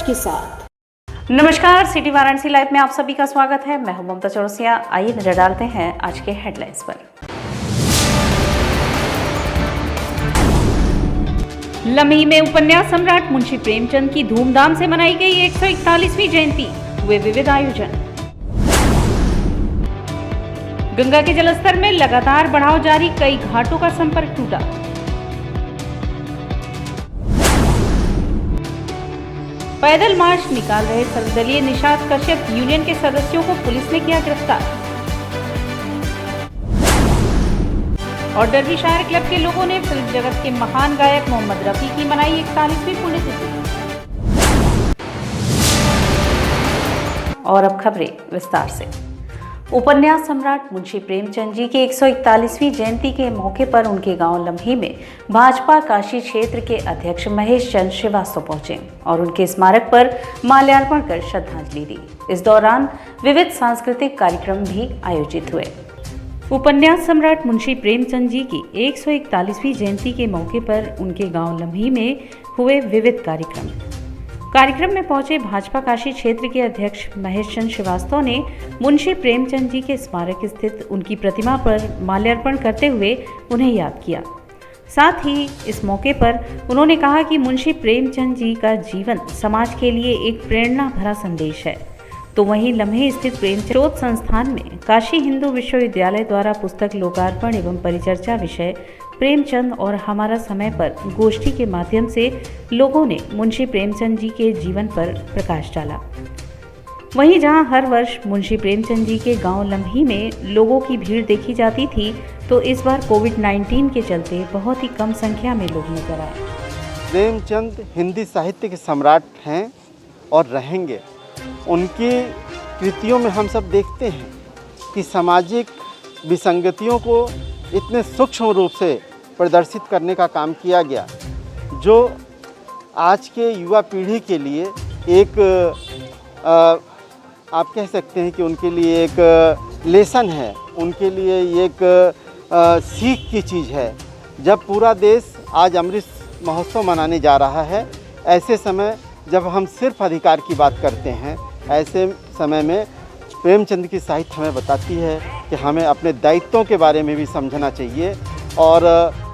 राज के साथ। नमस्कार, सिटी वाराणसी लाइव में आप सभी का स्वागत है। मैं हूं ममता चौरसिया। आइए नजर डालते हैं आज के हेडलाइंस पर। लम्ही में उपन्यास सम्राट मुंशी प्रेमचंद की धूमधाम से मनाई गई 141वीं जयंती, हुए विविध आयोजन। गंगा के जलस्तर में लगातार बढ़ाव जारी, कई घाटों का संपर्क टूटा। पैदल मार्च निकाल रहे सर्वदलीय निषाद कश्यप यूनियन के सदस्यों को पुलिस ने किया गिरफ्तार। और डर्बीशायर क्लब के लोगों ने फिल्म जगत के महान गायक मोहम्मद रफी की मनाई 41वीं पुण्यतिथि। और अब खबरें विस्तार से। उपन्यास सम्राट मुंशी प्रेमचंद जी की 141वीं जयंती के मौके पर उनके गांव लम्ही में भाजपा काशी क्षेत्र के अध्यक्ष महेश चंद्र श्रीवास्तव पहुंचे और उनके स्मारक पर माल्यार्पण कर श्रद्धांजलि दी। इस दौरान विविध सांस्कृतिक कार्यक्रम भी आयोजित हुए। उपन्यास सम्राट मुंशी प्रेमचंद जी की 141वीं जयंती के मौके पर उनके गांव लम्ही में हुए विविध कार्यक्रम में पहुंचे भाजपा काशी क्षेत्र के अध्यक्ष महेश चंद्र श्रीवास्तव ने मुंशी प्रेमचंद जी के स्मारक स्थित उनकी प्रतिमा पर माल्यार्पण करते हुए उन्हें याद किया। साथ ही इस मौके पर उन्होंने कहा कि मुंशी प्रेमचंद जी का जीवन समाज के लिए एक प्रेरणा भरा संदेश है। तो वहीं लम्हे स्थित प्रेमचंद संस्थान में काशी हिंदू विश्वविद्यालय द्वारा पुस्तक लोकार्पण एवं परिचर्चा विषय प्रेमचंद और हमारा समय पर गोष्ठी के माध्यम से लोगों ने मुंशी प्रेमचंद जी के जीवन पर प्रकाश डाला। वहीं जहां हर वर्ष मुंशी प्रेमचंद जी के गांव लम्ही में लोगों की भीड़ देखी जाती थी, तो इस बार कोविड-19 के चलते बहुत ही कम संख्या में लोग नजर आए। प्रेमचंद हिंदी साहित्य के सम्राट हैं और रहेंगे। उनकी कृतियों में हम सब देखते हैं कि सामाजिक विसंगतियों को इतने सूक्ष्म रूप से प्रदर्शित करने का काम किया गया, जो आज के युवा पीढ़ी के लिए एक आप कह सकते हैं कि उनके लिए एक लेसन है, उनके लिए एक सीख की चीज़ है। जब पूरा देश आज अमृत महोत्सव मनाने जा रहा है, ऐसे समय जब हम सिर्फ अधिकार की बात करते हैं, ऐसे समय में प्रेमचंद की साहित्य हमें बताती है कि हमें अपने दायित्वों के बारे में भी समझना चाहिए और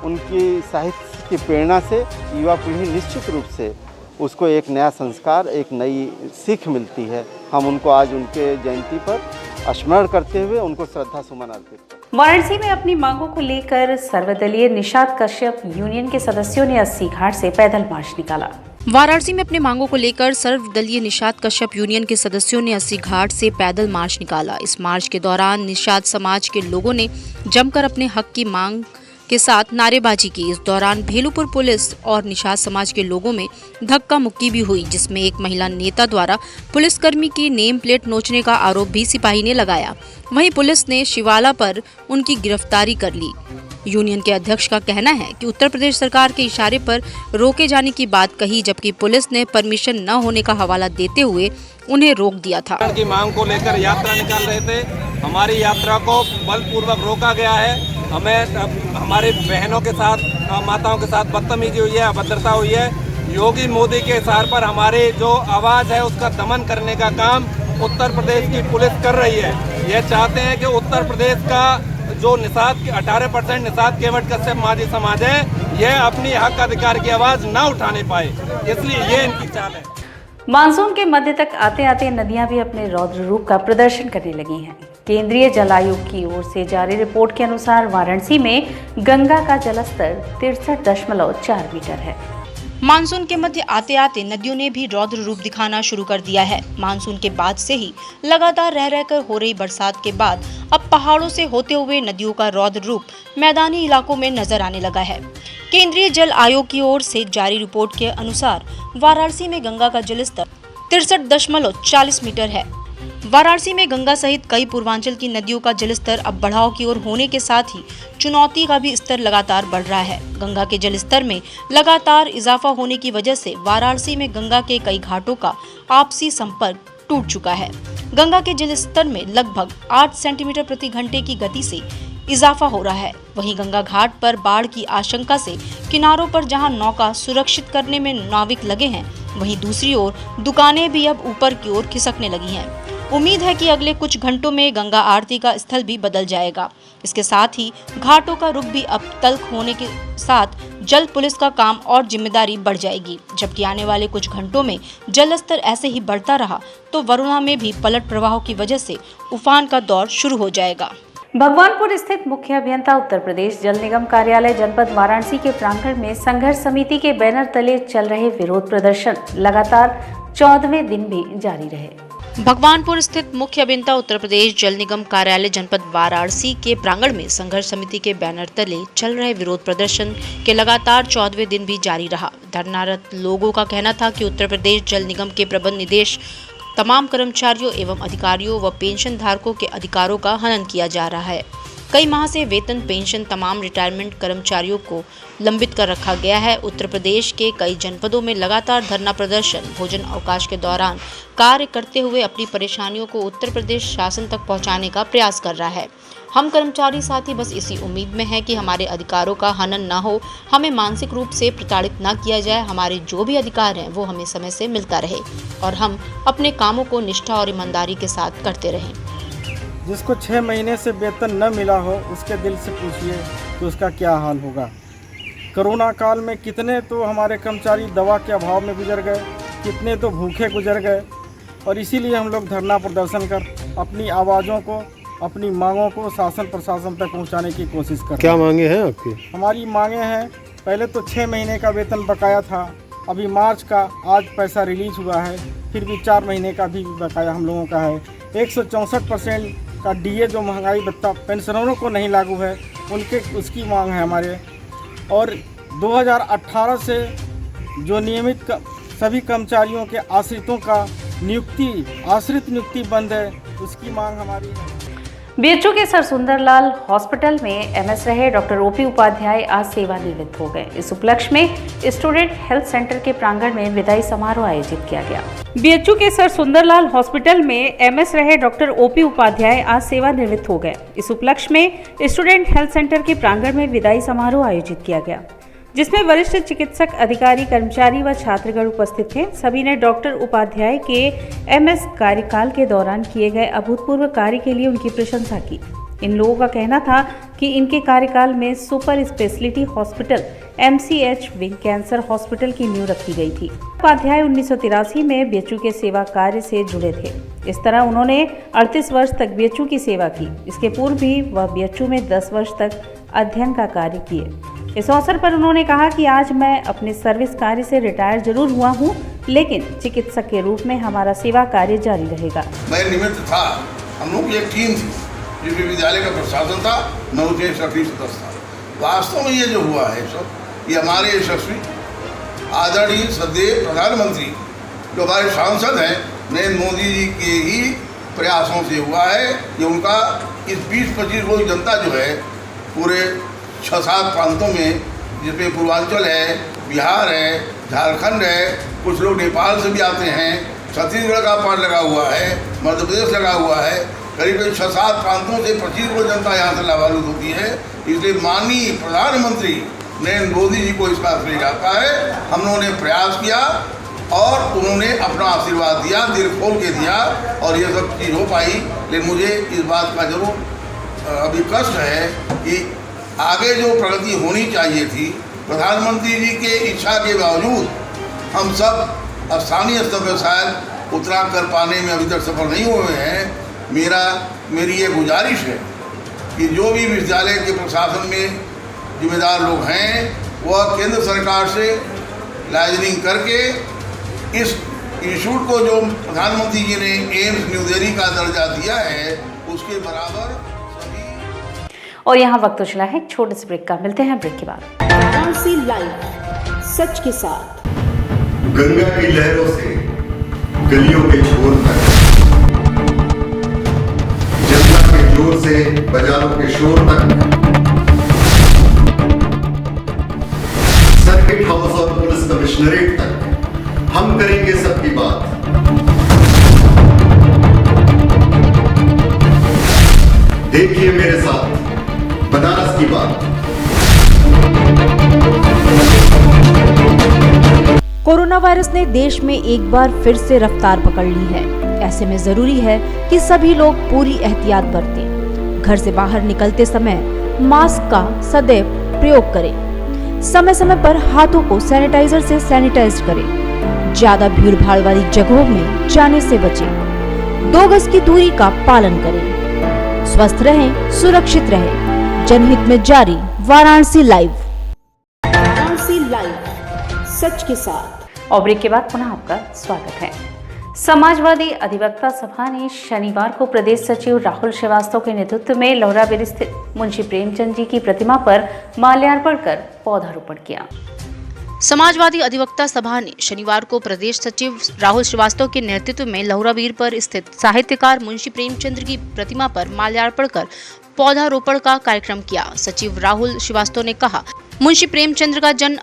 उनकी साहित्य की प्रेरणा से युवा पीढ़ी निश्चित रूप से उसको एक नया संस्कार, एक नई सीख मिलती है। हम उनको आज उनके जयंती पर स्मरण करते हुए उनको श्रद्धा सुमन अर्पित करते हैं। वाराणसी में अपनी मांगों को लेकर सर्वदलीय निषाद कश्यप यूनियन के सदस्यों ने 80 घाट से पैदल मार्च निकाला। वाराणसी में अपनी मांगों को लेकर सर्वदलीय निषाद कश्यप यूनियन के सदस्यों ने 80 घाट से पैदल मार्च निकाला। इस मार्च के दौरान निषाद समाज के लोगों ने जमकर अपने हक की मांग के साथ नारेबाजी की। इस दौरान भेलूपुर पुलिस और निषाद समाज के लोगों में धक्का मुक्की भी हुई, जिसमें एक महिला नेता द्वारा पुलिसकर्मी की नेम प्लेट नोचने का आरोप भी सिपाही ने लगाया। वहीं पुलिस ने शिवाला पर उनकी गिरफ्तारी कर ली। यूनियन के अध्यक्ष का कहना है कि उत्तर प्रदेश सरकार के इशारे पर रोके जाने की बात कही, जबकि पुलिस ने परमिशन न होने का हवाला देते हुए उन्हें रोक दिया था। की मांग को लेकर यात्रा निकाल रहे थे। हमारी यात्रा को बलपूर्वक रोका गया है। हमें हमारी बहनों के साथ, माताओं के साथ बदतमीजी हुई है, अभद्रता हुई है। योगी मोदी के इशार पर हमारी जो आवाज़ है उसका दमन करने का काम उत्तर प्रदेश की पुलिस कर रही है। ये चाहते हैं कि उत्तर प्रदेश का जो निषाद 18% निषाद केवट कश्यप माझी समाज है, यह अपनी हक अधिकार की आवाज़ ना उठाने पाए, इसलिए ये इनकी चाल है। मानसून के मध्य तक आते आते नदियां भी अपने रौद्र रूप का प्रदर्शन करने लगी हैं। केंद्रीय जल आयोग की ओर से जारी रिपोर्ट के अनुसार वाराणसी में गंगा का जलस्तर 63.4 मीटर है। मानसून के मध्य आते आते नदियों ने भी रौद्र रूप दिखाना शुरू कर दिया है। मानसून के बाद से ही लगातार रह रहकर हो रही बरसात के बाद अब पहाड़ों से होते हुए नदियों का रौद्र रूप मैदानी इलाकों में नजर आने लगा है। केंद्रीय जल आयोग की ओर से जारी रिपोर्ट के अनुसार वाराणसी में गंगा का जलस्तर 63.40 मीटर है। वाराणसी में गंगा सहित कई पूर्वांचल की नदियों का जलस्तर अब बढ़ाव की ओर होने के साथ ही चुनौती का भी स्तर लगातार बढ़ रहा है। गंगा के जलस्तर में लगातार इजाफा होने की वजह से वाराणसी में गंगा के कई घाटों का आपसी संपर्क टूट चुका है। गंगा के जलस्तर में लगभग 8 सेंटीमीटर प्रति घंटे की गति से इजाफा हो रहा है। वहीं गंगा घाट पर बाढ़ की आशंका से किनारों पर जहां नौका सुरक्षित करने में नाविक लगे हैं, वहीं दूसरी ओर दुकानें भी अब ऊपर की ओर खिसकने लगी हैं। उम्मीद है कि अगले कुछ घंटों में गंगा आरती का स्थल भी बदल जाएगा। इसके साथ ही घाटों का रुख भी अब तल्ख होने के साथ जल पुलिस का काम और जिम्मेदारी बढ़ जाएगी। जबकि आने वाले कुछ घंटों में जल स्तर ऐसे ही बढ़ता रहा तो वरुणा में भी पलट प्रवाह की वजह से उफान का दौर शुरू हो जाएगा। भगवानपुर स्थित मुख्य अभियंता उत्तर प्रदेश जल निगम कार्यालय जनपद वाराणसी के प्रांगण में संघर्ष समिति के बैनर तले चल रहे विरोध प्रदर्शन लगातार 14वें दिन भी जारी रहे। भगवानपुर स्थित मुख्य अभियंता उत्तर प्रदेश जल निगम कार्यालय जनपद वाराणसी के प्रांगण में संघर्ष समिति के बैनर तले चल रहे विरोध प्रदर्शन के लगातार 14वें दिन भी जारी रहा। धरनारत लोगों का कहना था कि उत्तर प्रदेश जल निगम के प्रबंध निदेश तमाम कर्मचारियों एवं अधिकारियों व पेंशन धारकों के अधिकारों का हनन किया जा रहा है। कई माह से वेतन, पेंशन, तमाम रिटायरमेंट कर्मचारियों को लंबित कर रखा गया है। उत्तर प्रदेश के कई जनपदों में लगातार धरना प्रदर्शन, भोजन अवकाश के दौरान कार्य करते हुए अपनी परेशानियों को उत्तर प्रदेश शासन तक पहुंचाने का प्रयास कर रहा है। हम कर्मचारी साथी बस इसी उम्मीद में हैं कि हमारे अधिकारों का हनन न हो, हमें मानसिक रूप से प्रताड़ित न किया जाए, हमारे जो भी अधिकार हैं वो हमें समय से मिलता रहे और हम अपने कामों को निष्ठा और ईमानदारी के साथ करते रहें। जिसको 6 महीने से वेतन न मिला हो उसके दिल से पूछिए कि उसका क्या हाल होगा। कोरोना काल में कितने तो हमारे कर्मचारी दवा के अभाव में गुजर गए, कितने तो भूखे गुजर गए और इसीलिए हम लोग धरना प्रदर्शन कर अपनी आवाज़ों को, अपनी मांगों को शासन प्रशासन तक पहुंचाने की कोशिश कर रहे हैं। क्या मांगे हैं आपकी? हमारी मांगे हैं, पहले तो 6 महीने का वेतन बकाया था, अभी मार्च का आज पैसा रिलीज हुआ है, फिर भी 4 महीने का भी बकाया हम लोगों का है। 164% का डीए जो महंगाई भत्ता पेंशनरों को नहीं लागू है उसकी मांग है हमारे। और 2018 से जो नियमित सभी कर्मचारियों के आश्रित नियुक्ति बंद है, उसकी मांग हमारी है। बीएचयू के सर सुंदरलाल हॉस्पिटल में एमएस रहे डॉक्टर ओपी उपाध्याय आज सेवानिवृत्त हो गए। इस उपलक्ष्य में स्टूडेंट हेल्थ सेंटर के प्रांगण में विदाई समारोह आयोजित किया गया। बीएचयू के सर सुंदरलाल हॉस्पिटल में एमएस रहे डॉक्टर ओपी उपाध्याय आज सेवानिवृत्त हो गए। इस उपलक्ष्य में स्टूडेंट हेल्थ सेंटर के प्रांगण में विदाई समारोह आयोजित किया गया, जिसमें वरिष्ठ चिकित्सक, अधिकारी, कर्मचारी व छात्रगण उपस्थित थे। सभी ने डॉक्टर उपाध्याय के एमएस कार्यकाल के दौरान किए गए अभूतपूर्व कार्य के लिए उनकी प्रशंसा की। इन लोगों का कहना था कि इनके कार्यकाल में super speciality hospital, MCH, wing cancer hospital की नींव रखी गई थी। उपाध्याय 1983 में बीएचयू के सेवा कार्य से जुड़े थे। इस तरह उन्होंने 38 वर्ष तक बीएचयू की सेवा की। इसके पूर्व भी वह बीएचयू में 10 वर्ष तक अध्ययन का कार्य किए। इस अवसर पर उन्होंने कहा कि आज मैं अपने सर्विस कार्य से रिटायर जरूर हुआ हूं, लेकिन चिकित्सक के रूप में हमारा सेवा कार्य जारी रहेगा। मैं निमित्त था, हम लोग की एक टीम थी, जिस विद्यालय का प्रशासन था, मैं उसके सक्रिय सदस्य था। वास्तव में ये जो हुआ है सब, ये हमारे यशस्वी आदरणीय श्रद्धेय प्रधानमंत्री जो हमारे सांसद हैं नरेंद्र मोदी जी के ही प्रयासों से हुआ है। ये उनका इस 20-25 रोज जनता जो है पूरे 6-7 प्रांतों में, जिसमें पूर्वांचल है, बिहार है, झारखंड है, कुछ लोग नेपाल से भी आते हैं, छत्तीसगढ़ का पार्ट लगा हुआ है, मध्य प्रदेश लगा हुआ है, करीब 6-7 प्रांतों से 25 करोड़ जनता यहाँ से लाभान्वित होती है। इसलिए माननीय प्रधानमंत्री नरेंद्र मोदी जी को इसका श्रेय जाता है। हम लोगों ने प्रयास किया और उन्होंने अपना आशीर्वाद दिया, दिल खोल के दिया और ये सब चीज़ हो पाई। लेकिन मुझे इस बात का जरूर अभी कष्ट है कि आगे जो प्रगति होनी चाहिए थी, प्रधानमंत्री जी के इच्छा के बावजूद हम सब स्थानीय स्तर पर शायद उतना कर पाने में अभी तक सफल नहीं हुए हैं। मेरी ये गुजारिश है कि जो भी विद्यालय के प्रशासन में जिम्मेदार लोग हैं, वह केंद्र सरकार से लाइजनिंग करके इस इंस्टीट्यूट को जो प्रधानमंत्री जी ने एम्स न्यू दिल्ली का दर्जा दिया है, उसके बराबर सभी। और यहाँ वक्त चला है एक छोटे से ब्रेक का। मिलते हैं ब्रेक के बाद। वाराणसी लाइव, सच के साथ। गंगा की लहरों से गलियों के छोर तक, जनता के जोर से बाजारों के शोर तक, सर्किट हाउस और पुलिस कमिश्नरेट तक हम करेंगे सबकी बात। देखिए मेरे साथ बनारस की बात। कोरोना वायरस ने देश में एक बार फिर से रफ्तार पकड़ ली है। ऐसे में जरूरी है कि सभी लोग पूरी एहतियात बरतें। घर से बाहर निकलते समय मास्क का सदैव प्रयोग करें। समय समय पर हाथों को सैनिटाइजर से सैनिटाइज करें। ज्यादा भीड़ भाड़ वाली जगहों में जाने से बचें। 2 गज की दूरी का पालन करें। स्वस्थ रहें, सुरक्षित रहें। जनहित में जारी वाराणसी लाइव। वाराणसी लाइव, सच के साथ। और ब्रेक के बाद पुनः आपका स्वागत है। समाजवादी अधिवक्ता सभा ने शनिवार को प्रदेश सचिव राहुल श्रीवास्तव के नेतृत्व में लोहराबीर स्थित मुंशी प्रेमचंद जी की प्रतिमा पर माल्यार्पण कर पौधारोपण किया। समाजवादी अधिवक्ता सभा ने शनिवार को प्रदेश सचिव राहुल श्रीवास्तव के नेतृत्व में लोहराबीर पर स्थित साहित्यकार मुंशी प्रेमचंद की प्रतिमा पर माल्यार्पण कर पौधारोपण का कार्यक्रम किया। सचिव राहुल श्रीवास्तव ने कहा, मुंशी प्रेमचंद का जन्म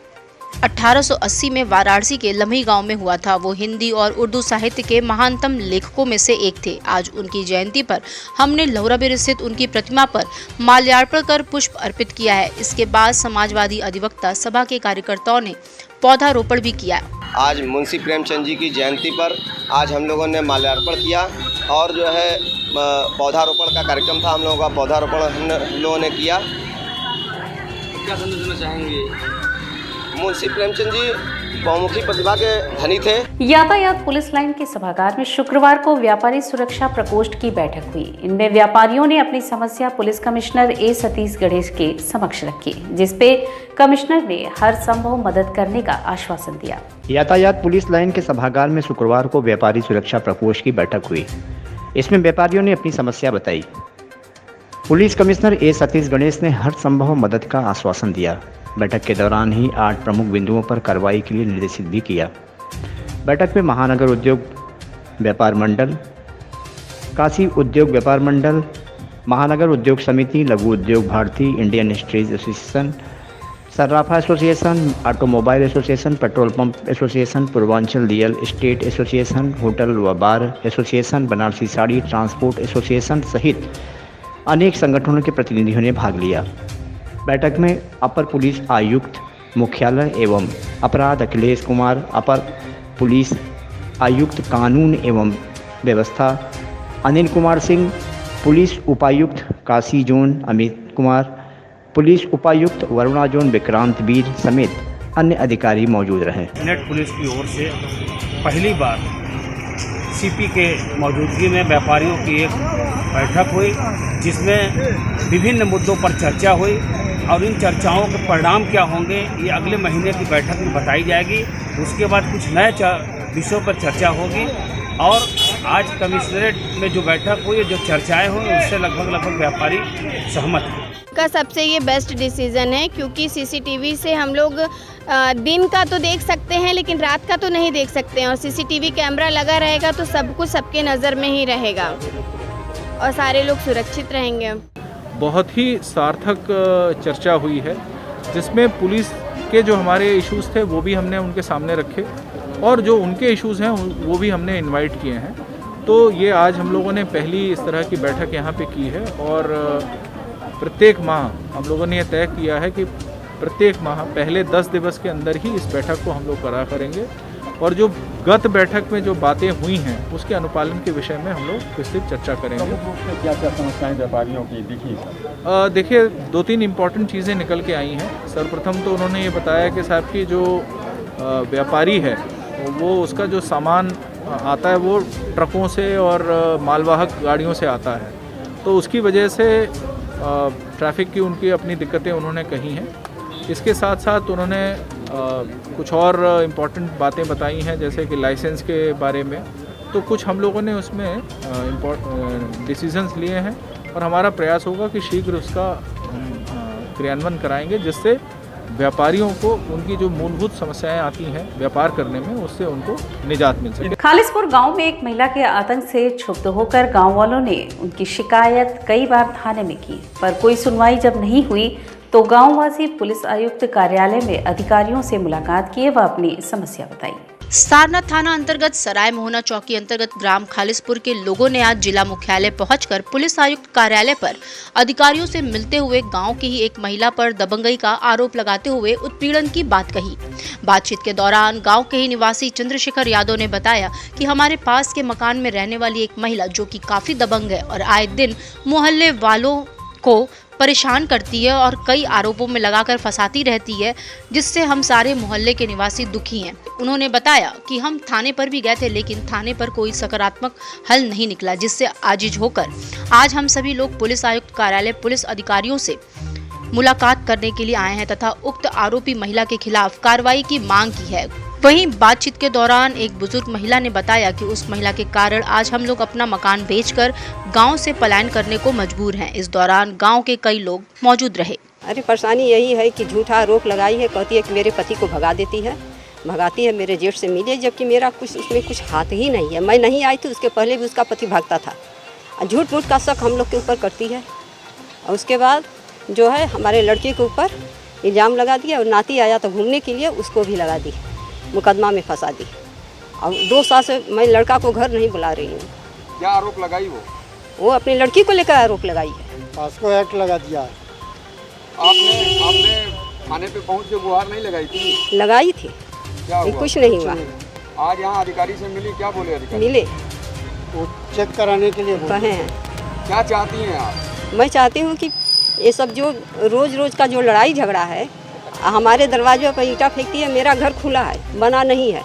1880 में वाराणसी के लम्ही गांव में हुआ था। वो हिंदी और उर्दू साहित्य के महानतम लेखकों में से एक थे। आज उनकी जयंती पर हमने लोहराबीर स्थित उनकी प्रतिमा पर माल्यार्पण कर पुष्प अर्पित किया है। इसके बाद समाजवादी अधिवक्ता सभा के कार्यकर्ताओं ने पौधारोपण भी किया। आज मुंशी प्रेमचंद जी की जयंती पर आज हम लोगों ने माल्यार्पण किया और जो है पौधारोपण का कार्यक्रम था। हम लोगों का पौधारोपण हम लोगों ने किया। क्या संदेश देना चाहेंगे? मुंशी प्रेमचंद जी बहुमुखी प्रतिभा के धनी थे। यातायात पुलिस लाइन के सभागार में शुक्रवार को व्यापारी सुरक्षा प्रकोष्ठ की बैठक हुई। इनमें व्यापारियों ने अपनी समस्या पुलिस कमिश्नर ए सतीश गणेश के समक्ष रखी, जिसपे कमिश्नर ने हर संभव मदद करने का आश्वासन दिया। यातायात पुलिस लाइन के सभागार में शुक्रवार को व्यापारी सुरक्षा प्रकोष्ठ की बैठक हुई। इसमें व्यापारियों ने अपनी समस्या बताई। पुलिस कमिश्नर ए सतीश गणेश ने हर संभव मदद का आश्वासन दिया। बैठक के दौरान ही 8 प्रमुख बिंदुओं पर कार्रवाई के लिए निर्देशित भी किया। बैठक में महानगर उद्योग व्यापार मंडल, काशी उद्योग व्यापार मंडल, महानगर उद्योग समिति, Laghu Udyog Bharati, Indian industries association, सर्राफा association, automobile association, petrol pump association, Purvanchal real estate association, hotel व bar association, Banarasi sari transport association सहित अनेक संगठनों के प्रतिनिधियों ने भाग लिया। बैठक में अपर पुलिस आयुक्त मुख्यालय एवं अपराध अखिलेश कुमार, अपर पुलिस आयुक्त कानून एवं व्यवस्था अनिल कुमार सिंह, पुलिस उपायुक्त काशी जोन अमित कुमार, पुलिस उपायुक्त वरुणा जोन विक्रांत वीर समेत अन्य अधिकारी मौजूद रहे। नेट पुलिस की ओर से पहली बार सीपी के मौजूदगी में व्यापारियों की एक बैठक हुई, जिसमें विभिन्न मुद्दों पर चर्चा हुई और इन चर्चाओं के परिणाम क्या होंगे ये अगले महीने की बैठक में बताई जाएगी। उसके बाद कुछ नए विषयों पर चर्चा होगी और आज कमिश्नरेट में जो बैठक हुई, जो चर्चाएं हुई, उससे लगभग व्यापारी सहमत हैं। का सबसे ये बेस्ट डिसीज़न है, क्योंकि सीसीटीवी से हम लोग दिन का तो देख सकते हैं लेकिन रात का तो नहीं देख सकते हैं, और सीसीटीवी कैमरा लगा रहेगा तो सब कुछ सबके नज़र में ही रहेगा और सारे लोग सुरक्षित रहेंगे। बहुत ही सार्थक चर्चा हुई है, जिसमें पुलिस के जो हमारे इश्यूज़ थे वो भी हमने उनके सामने रखे और जो उनके इश्यूज़ हैं वो भी हमने इनवाइट किए हैं। तो ये आज हम लोगों ने पहली इस तरह की बैठक यहाँ पे की है और प्रत्येक माह हम लोगों ने ये तय किया है कि प्रत्येक माह पहले 10 दिवस के अंदर ही इस बैठक को हम लोग करा करेंगे और जो गत बैठक में जो बातें हुई हैं उसके अनुपालन के विषय में हम लोग विस्तृत चर्चा करेंगे। क्या क्या समस्याएं व्यापारियों की दिखी? देखिए 2-3 इम्पॉर्टेंट चीज़ें निकल के आई हैं। सर्वप्रथम तो उन्होंने ये बताया कि साहब की जो व्यापारी है वो उसका जो सामान आता है वो ट्रकों से और मालवाहक गाड़ियों से आता है, तो उसकी वजह से ट्रैफिक की उनकी अपनी दिक्कतें उन्होंने कही हैं। इसके साथ साथ उन्होंने कुछ और इम्पॉर्टेंट बातें बताई हैं, जैसे कि लाइसेंस के बारे में। तो कुछ हम लोगों ने उसमें डिसीजंस लिए हैं और हमारा प्रयास होगा कि शीघ्र उसका क्रियान्वयन कराएंगे, जिससे व्यापारियों को उनकी जो मूलभूत समस्याएं आती हैं व्यापार करने में, उससे उनको निजात मिल सके। खालिसपुर गांव में एक महिला के आतंक से क्षुब्ध होकर गांव वालों ने उनकी शिकायत कई बार थाने में की, पर कोई सुनवाई जब नहीं हुई तो गांववासी पुलिस आयुक्त कार्यालय में अधिकारियों से मुलाकात किए व अपनी समस्या बताई। सारनाथ थाना अंतर्गत सराय मोहना चौकी अंतर्गत ग्राम खालिसपुर के लोगों ने आज जिला मुख्यालय पहुंचकर पुलिस आयुक्त कार्यालय पर अधिकारियों से मिलते हुए गांव की ही एक महिला पर दबंगई का आरोप लगाते हुए उत्पीड़न की बात कही। बातचीत के दौरान गांव के ही निवासी चंद्रशेखर यादव ने बताया कि हमारे पास के मकान में रहने वाली एक महिला जो कि काफी दबंग है और आए दिन मोहल्ले वालों को परेशान करती है और कई आरोपों में लगाकर फंसाती रहती है, जिससे हम सारे मोहल्ले के निवासी दुखी हैं। उन्होंने बताया कि हम थाने पर भी गए थे लेकिन थाने पर कोई सकारात्मक हल नहीं निकला, जिससे आजिज होकर आज हम सभी लोग पुलिस आयुक्त कार्यालय पुलिस अधिकारियों से मुलाकात करने के लिए आए हैं तथा उक्त आरोपी महिला के खिलाफ कार्रवाई की मांग की है। वहीं बातचीत के दौरान एक बुजुर्ग महिला ने बताया कि उस महिला के कारण आज हम लोग अपना मकान बेचकर गांव से पलायन करने को मजबूर हैं। इस दौरान गांव के कई लोग मौजूद रहे। अरे परेशानी यही है कि झूठा आरोप लगाई है, कहती है कि मेरे पति को भगाती है मेरे जेठ से मिले, जबकि मेरा कुछ उसमें कुछ हाथ ही नहीं है। मैं नहीं आई थी उसके पहले भी उसका पति भागता था। झूठ मूठ का शक हम लोग के ऊपर करती है और उसके बाद जो है हमारे लड़के के ऊपर इल्ज़ाम लगा दिया और नाती आया तो घूमने के लिए उसको भी लगा दी, मुकदमा में फंसा दी। और 2 साल से मैं लड़का को घर नहीं बुला रही हूँ। क्या आरोप लगाई वो अपनी लड़की को लेकर आरोप लगाई है। पास्को एक्ट लगा दिया। आपने थाने पे पहुंच के गुहार नहीं लगाई थी? लगाई थी, क्या हुआ? कुछ नहीं हुआ। आज यहाँ अधिकारी से मिली, क्या बोले अधिकारी? मिले, वो चेक कराने के लिए कहे हैं। क्या चाहती हैं आप? मैं चाहती हूँ कि ये सब जो रोज़ का जो लड़ाई झगड़ा है, हमारे दरवाजे पर ईंटा फेंकती है। मेरा घर खुला है, बना नहीं है,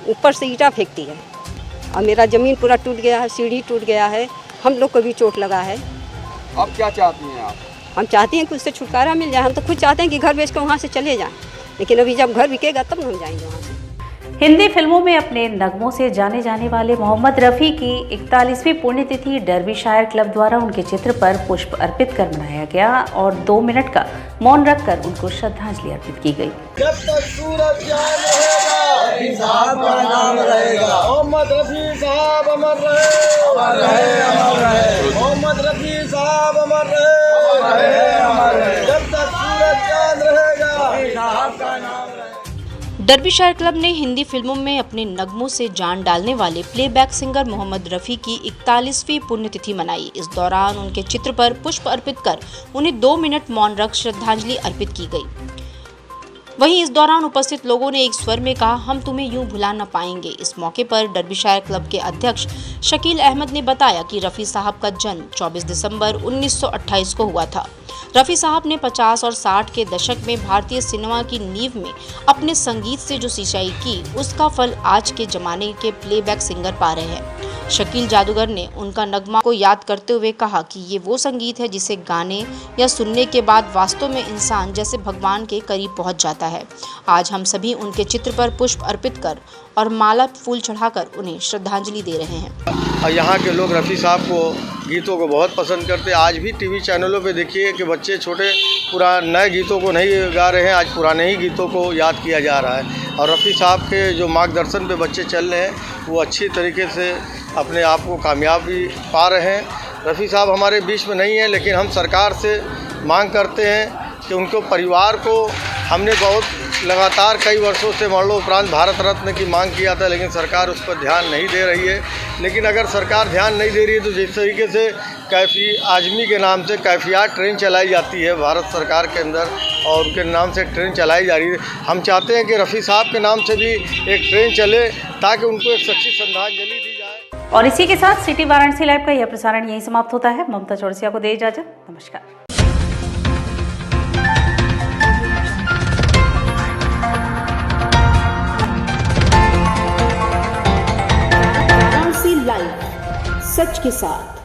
ऊपर से ईंटा फेंकती है और मेरा ज़मीन पूरा टूट गया है, सीढ़ी टूट गया है, हम लोग को भी चोट लगा है। अब क्या चाहती हैं आप? हम चाहते हैं कि उससे छुटकारा मिल जाए। हम तो खुद चाहते हैं कि घर बेच कर वहाँ से चले जाएं, लेकिन अभी जब घर बिकेगा तब हम जाएंगे वहाँ से। हिंदी फिल्मों में अपने नगमों से जाने जाने वाले मोहम्मद रफ़ी की 41वीं पुण्यतिथि डर्बीशायर क्लब द्वारा उनके चित्र पर पुष्प अर्पित कर मनाया गया और 2 मिनट का मौन रखकर उनको श्रद्धांजलि अर्पित की गई। जब तक सूरज चांद रहेगा, साहब का नाम रहेगा। मोहम्मद रफ़ी साहब अमर रहे, अमर रहे, अमर रहे। मोहम्मद रफ़ी साहब अमर रहे, अमर रहे, अमर रहे। जब तक सूरज चांद रहेगा, साहब का नाम रहेगा। डर्बीशायर क्लब ने हिंदी फिल्मों में अपने नगमों से जान डालने वाले प्लेबैक सिंगर मोहम्मद रफ़ी की 41वीं पुण्यतिथि मनाई। इस दौरान उनके चित्र पर पुष्प अर्पित कर उन्हें 2 मिनट मौन रख श्रद्धांजलि अर्पित की गई। वहीं इस दौरान उपस्थित लोगों ने एक स्वर में कहा, हम तुम्हें यूं भुला न पाएंगे। इस मौके पर डर्बीशायर क्लब के अध्यक्ष शकील अहमद ने बताया कि रफ़ी साहब का जन्म 24 दिसंबर 1928 को हुआ था। रफ़ी साहब ने 50 और 60 के दशक में भारतीय सिनेमा की नींव में अपने संगीत से जो सिंचाई की, उसका फल आज के ज़माने के प्लेबैक सिंगर पा रहे हैं। शकील जादूगर ने उनका नगमा को याद करते हुए कहा कि ये वो संगीत है जिसे गाने या सुनने के बाद वास्तव में इंसान जैसे भगवान के करीब पहुंच जाता है। आज हम सभी उनके चित्र पर पुष्प अर्पित कर और माला फूल चढ़ाकर उन्हें श्रद्धांजलि दे रहे हैं। यहाँ के लोग रफ़ी साहब को गीतों को बहुत पसंद करते हैं। आज भी टीवी चैनलों पे देखिए कि बच्चे छोटे नए गीतों को नहीं गा रहे हैं, आज पुराने ही गीतों को याद किया जा रहा है। और रफ़ी साहब के जो मार्गदर्शन पे बच्चे चल रहे हैं, वो अच्छी तरीके से अपने आप को कामयाबी पा रहे हैं। रफ़ी साहब हमारे बीच में नहीं है, लेकिन हम सरकार से मांग करते हैं कि उनको परिवार को, हमने बहुत लगातार कई वर्षों से मरणोपरांत भारत रत्न की मांग किया था, लेकिन सरकार उस पर ध्यान नहीं दे रही है। लेकिन अगर सरकार ध्यान नहीं दे रही है तो जिस तरीके से कैफी आजमी के नाम से कैफियात ट्रेन चलाई जाती है भारत सरकार के अंदर और उनके नाम से ट्रेन चलाई जा रही है, हम चाहते हैं कि रफ़ी साहब के नाम से भी एक ट्रेन चले ताकि उनको एक सच्ची श्रद्धांजलि दी जाए। और इसी के साथ सिटी वाराणसी लाइव का यह प्रसारण यहीं समाप्त होता है। ममता चौरसिया को दे इजाजत। नमस्कार। लाइव सच के साथ।